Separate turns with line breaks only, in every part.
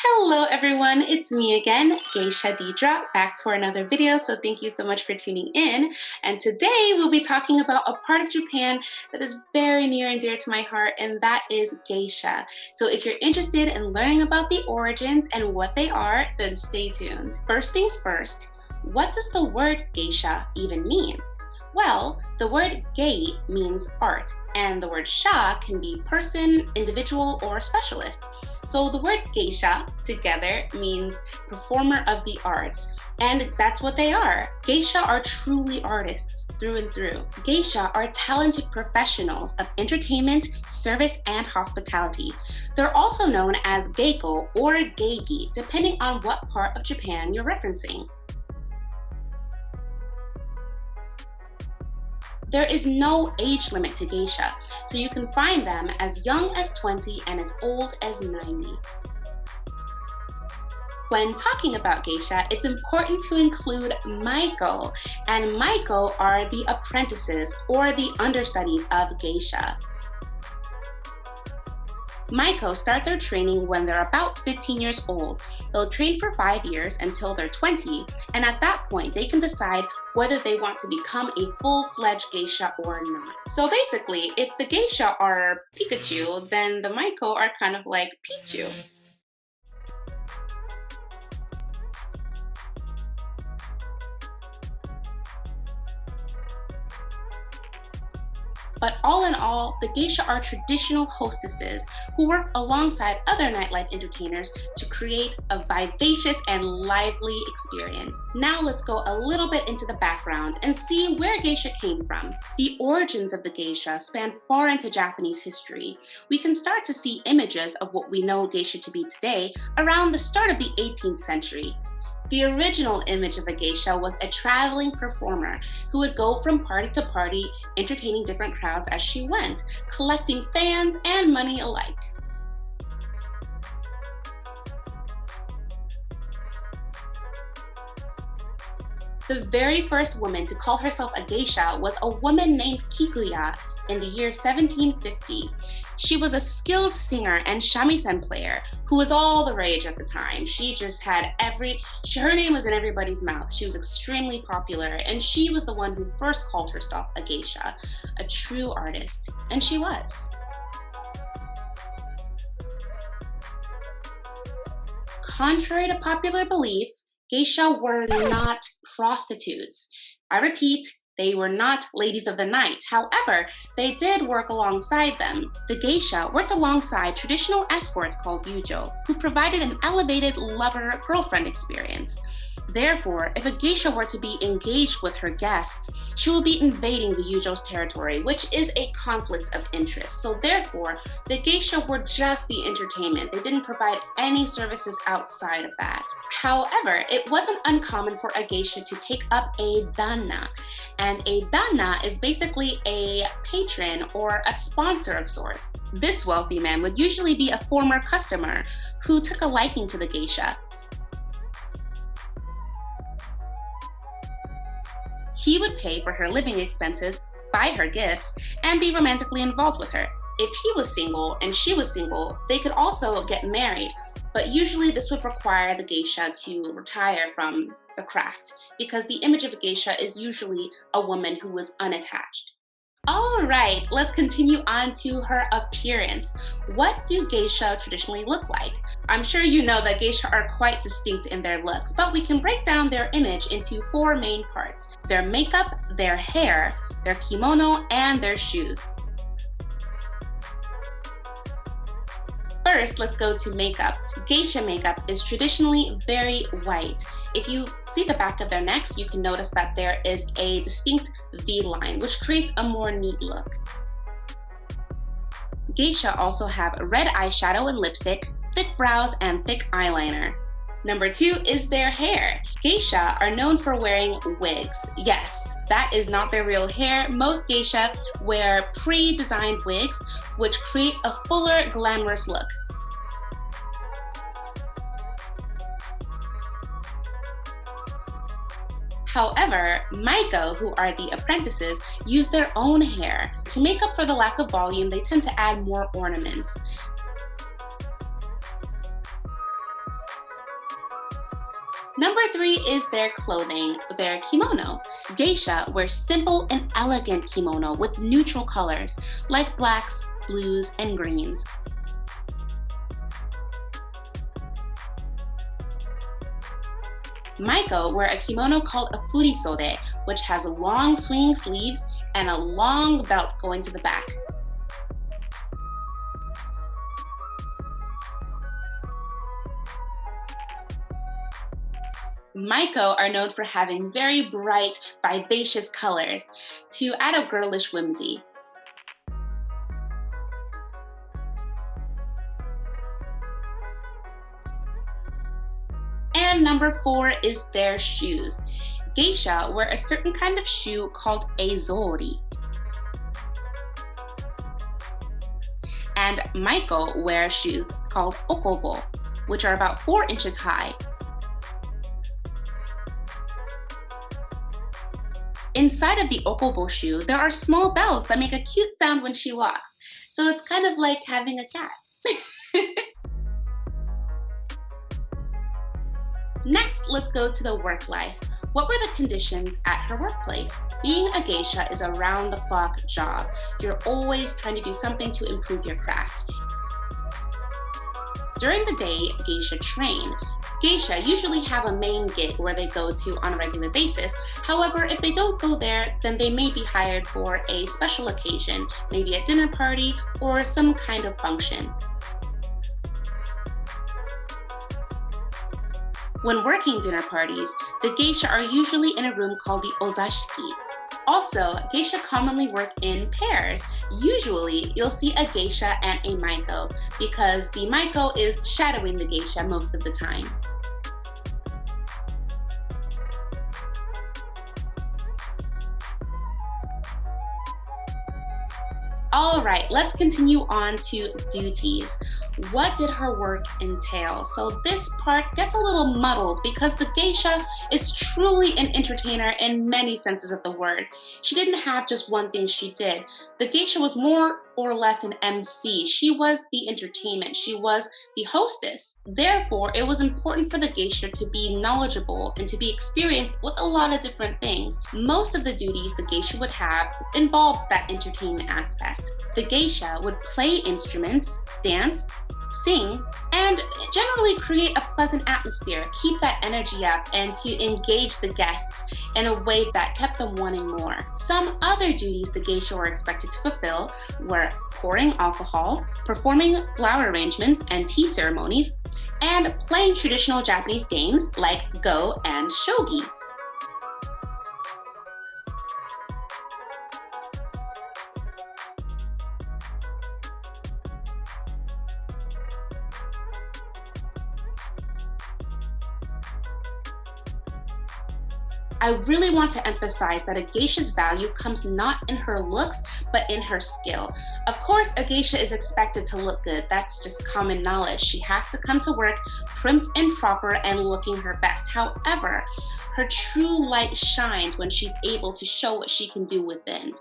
Hello everyone, it's me again, Geisha Dedra, back for another video, so thank you so much for tuning in. And today we'll be talking about a part of Japan that is very near and dear to my heart, and that is geisha. So if you're interested in learning about the origins and what they are, then stay tuned. First things first, what does the word geisha even mean? Well, the word gei means art, and the word sha can be person, individual, or specialist. So the word geisha together means performer of the arts, and that's what they are. Geisha are truly artists through and through. Geisha are talented professionals of entertainment, service, and hospitality. They're also known as geiko or geigi, depending on what part of Japan you're referencing. There is no age limit to geisha, so you can find them as young as 20 and as old as 90. When talking about geisha, it's important to include maiko, and maiko are the apprentices or the understudies of geisha. Maiko start their training when they're about 15 years old. They'll train for 5 years until they're 20, and at that point they can decide whether they want to become a full-fledged geisha or not. So basically, if the geisha are Pikachu, then the Maiko are kind of like Pichu. But all in all, the geisha are traditional hostesses who work alongside other nightlife entertainers to create a vivacious and lively experience. Now let's go a little bit into the background and see where geisha came from. The origins of the geisha span far into Japanese history. We can start to see images of what we know geisha to be today around the start of the 18th century. The original image of a geisha was a traveling performer who would go from party to party, entertaining different crowds as she went, collecting fans and money alike. The very first woman to call herself a geisha was a woman named Kikuya in the year 1750. She was a skilled singer and shamisen player who was all the rage at the time. She just had her name was in everybody's mouth. She was extremely popular, and she was the one who first called herself a geisha, a true artist, and she was. Contrary to popular belief, geisha were not prostitutes. I repeat, they were not ladies of the night. However, they did work alongside them. The geisha worked alongside traditional escorts called yujo, who provided an elevated lover-girlfriend experience. Therefore, if a geisha were to be engaged with her guests, she will be invading the yujo's territory, which is a conflict of interest. So therefore, the geisha were just the entertainment. They didn't provide any services outside of that. However, it wasn't uncommon for a geisha to take up a danna. And a danna is basically a patron or a sponsor of sorts. This wealthy man would usually be a former customer who took a liking to the geisha. He would pay for her living expenses, buy her gifts, and be romantically involved with her. If he was single and she was single, they could also get married, but usually this would require the geisha to retire from the craft, because the image of a geisha is usually a woman who was unattached. All right, let's continue on to her appearance. What do geisha traditionally look like? I'm sure you know that geisha are quite distinct in their looks, but we can break down their image into 4 main parts: their makeup, their hair, their kimono, and their shoes. First, let's go to makeup. Geisha makeup is traditionally very white. If you see the back of their necks, you can notice that there is a distinct V-line, which creates a more neat look. Geisha also have red eyeshadow and lipstick, thick brows, and thick eyeliner. Number 2 is their hair. Geisha are known for wearing wigs. Yes, that is not their real hair. Most geisha wear pre-designed wigs, which create a fuller, glamorous look. However, maiko, who are the apprentices, use their own hair. To make up for the lack of volume, they tend to add more ornaments. Number 3 is their clothing, their kimono. Geisha wears simple and elegant kimono with neutral colors like blacks, blues, and greens. Maiko wear a kimono called a furisode, which has long swinging sleeves and a long belt going to the back. Maiko are known for having very bright, vivacious colors to add a girlish whimsy. And number 4 is their shoes. Geisha wear a certain kind of shoe called eizori. And Maiko wear shoes called okobo, which are about 4 inches high. Inside of the okobo shoe, there are small bells that make a cute sound when she walks. So it's kind of like having a cat. Next, let's go to the work life. What were the conditions at her workplace? Being a geisha is a round-the-clock job. You're always trying to do something to improve your craft. During the day, geisha train. Geisha usually have a main gig where they go to on a regular basis. However, if they don't go there, then they may be hired for a special occasion, maybe a dinner party or some kind of function. When working dinner parties, the geisha are usually in a room called the ozashiki. Also, geisha commonly work in pairs. Usually, you'll see a geisha and a maiko because the maiko is shadowing the geisha most of the time. All right, let's continue on to duties. What did her work entail? So this part gets a little muddled because the geisha is truly an entertainer in many senses of the word. She didn't have just one thing she did. The geisha was more or less an MC. She was the entertainment. She was the hostess. Therefore, it was important for the geisha to be knowledgeable and to be experienced with a lot of different things. Most of the duties the geisha would have involved that entertainment aspect. The geisha would play instruments, dance, sing, and generally create a pleasant atmosphere, keep that energy up, and to engage the guests in a way that kept them wanting more. Some other duties the geisha were expected to fulfill were pouring alcohol, performing flower arrangements and tea ceremonies, and playing traditional Japanese games like Go and Shogi. I really want to emphasize that a geisha's value comes not in her looks, but in her skill. Of course, a geisha is expected to look good. That's just common knowledge. She has to come to work primed and proper and looking her best. However, her true light shines when she's able to show what she can do within.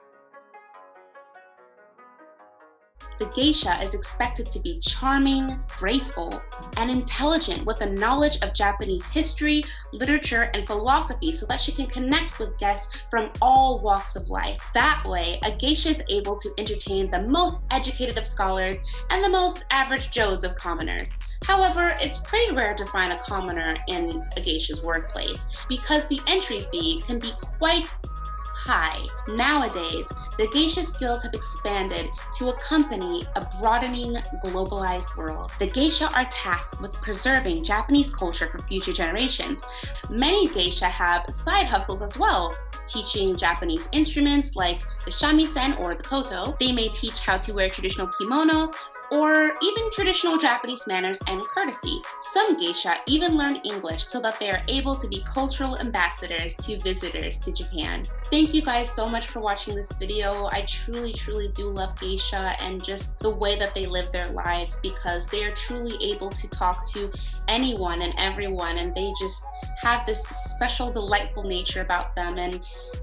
The geisha is expected to be charming, graceful, and intelligent with a knowledge of Japanese history, literature, and philosophy so that she can connect with guests from all walks of life. That way, a geisha is able to entertain the most educated of scholars and the most average Joes of commoners. However, it's pretty rare to find a commoner in a geisha's workplace because the entry fee can be quite high. Nowadays, the geisha skills have expanded to accompany a broadening, globalized world. The geisha are tasked with preserving Japanese culture for future generations. Many geisha have side hustles as well, teaching Japanese instruments like the shamisen or the koto. They may teach how to wear traditional kimono, or even traditional Japanese manners and courtesy. Some geisha even learn English so that they are able to be cultural ambassadors to visitors to Japan. Thank you guys so much for watching this video. I truly do love geisha and just the way that they live their lives because they are truly able to talk to anyone and everyone, and they just have this special, delightful nature about them. And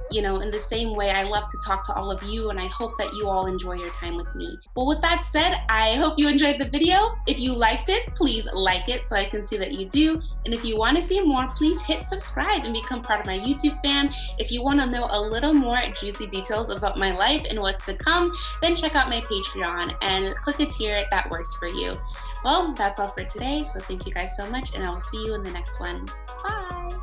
you know, in the same way, I love to talk to all of you, and I hope that you all enjoy your time with me. Well, with that said, I hope you enjoyed the video. If you liked it, please like it so I can see that you do. And if you want to see more, please hit subscribe and become part of my YouTube fam. If you want to know a little more juicy details about my life and what's to come, then check out my Patreon and click a tier that works for you. Well, that's all for today. So thank you guys so much, and I will see you in the next one. Bye.